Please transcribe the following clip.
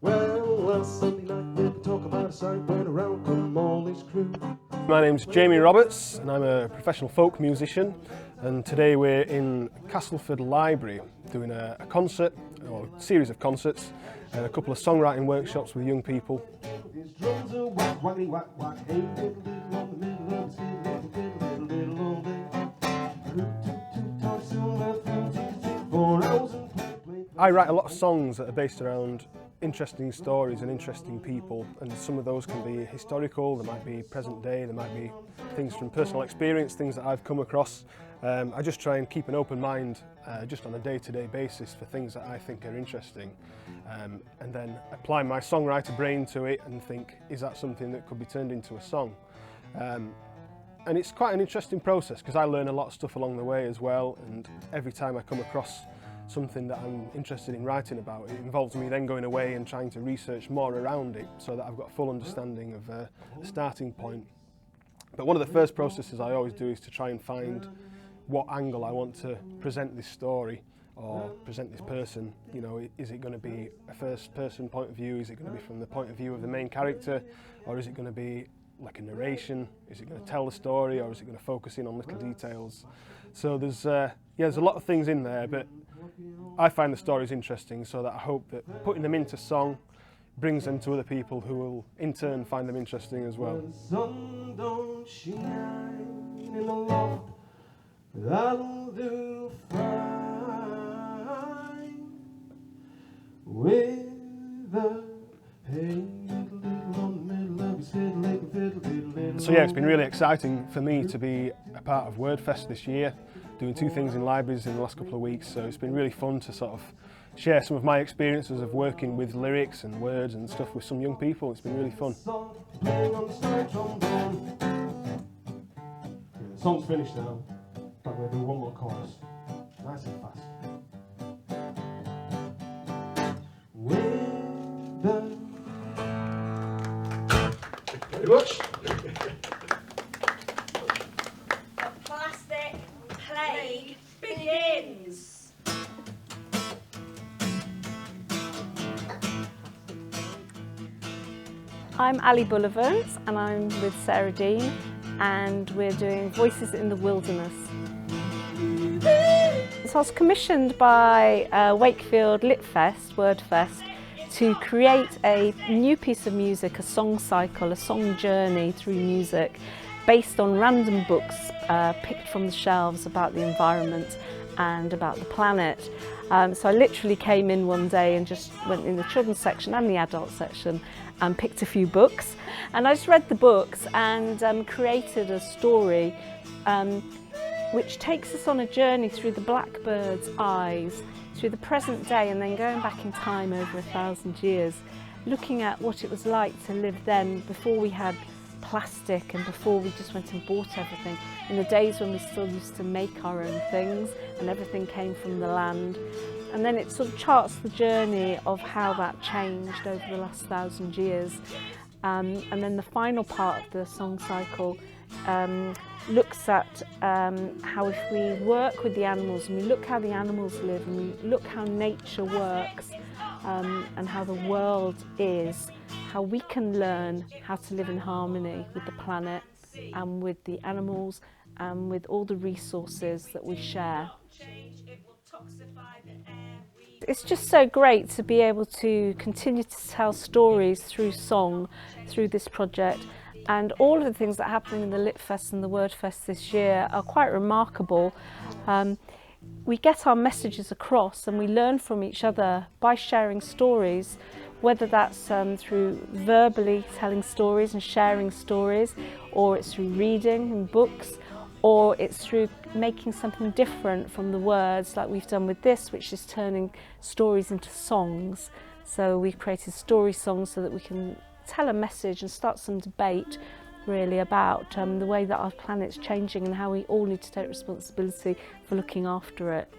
Well, Sunday night we can talk about a sight when around come all this crew. My name's Jamie Roberts and I'm a professional folk musician, and today we're in Castleford Library doing a concert, or a series of concerts, and a couple of songwriting workshops with young people. His drums are whack, waggity whack, whack. Hey, little, little on the middle of the street, little, little all day. Root, toot, toot, talk, silver, flute, tick, tick, 4 hours and play, play, play. I write a lot of songs that are based around interesting stories and interesting people, and some of those can be historical, they might be present day, they might be things from personal experience, things that I've come across. I just try and keep an open mind just on a day-to-day basis for things that I think are interesting, and then apply my songwriter brain to it and think, is that something that could be turned into a song? And it's quite an interesting process because I learn a lot of stuff along the way as well, and every time I come across something that I'm interested in writing about, it involves me then going away and trying to research more around it so that I've got a full understanding of the starting point. But one of the first processes I always do is to try and find what angle I want to present this story or present this person. You know, is it going to be a first person point of view? Is it going to be from the point of view of the main character? Or is it going to be like a narration? Is it going to tell the story, or is it going to focus in on little details? So there's a lot of things in there, but I find the stories interesting, so that I hope that putting them into song brings them to other people who will in turn find them interesting as well. When the sun don't shine in the loft, that'll do fine with the hey, little on the middle of his fiddle, little. So yeah, it's been really exciting for me to be a part of WordFest this year, doing 2 things in libraries in the last couple of weeks. So it's been really fun to sort of share some of my experiences of working with lyrics and words and stuff with some young people. It's been really fun. The song's finished now, but we're going to do one more chorus, nice and fast. With the... Very much. The plastic plague begins. I'm Ali Bullivant and I'm with Sarah Dean, and we're doing Voices in the Wilderness. So I was commissioned by Wakefield LitFest, WordFest, to create a new piece of music, a song cycle, a song journey through music based on random books picked from the shelves about the environment and about the planet. So I literally came in one day and just went in the children's section and the adult section and picked a few books, and I just read the books and created a story which takes us on a journey through the blackbird's eyes, through the present day, and then going back in time over 1,000 years, looking at what it was like to live then, before we had plastic and before we just went and bought everything, in the days when we still used to make our own things and everything came from the land. And then it sort of charts the journey of how that changed over the last 1,000 years. And then the final part of the song cycle looks at how if we work with the animals and we look how the animals live and we look how nature works and how the world is, how we can learn how to live in harmony with the planet and with the animals and with all the resources that we share. It's just so great to be able to continue to tell stories through song, through this project, and all of the things that are happening in the LitFest and the WordFest this year are quite remarkable. We get our messages across and we learn from each other by sharing stories, whether that's through verbally telling stories and sharing stories, or it's through reading and books, or it's through making something different from the words, like we've done with this, which is turning stories into songs. So we've created story songs so that we can tell a message and start some debate really about the way that our planet's changing and how we all need to take responsibility for looking after it.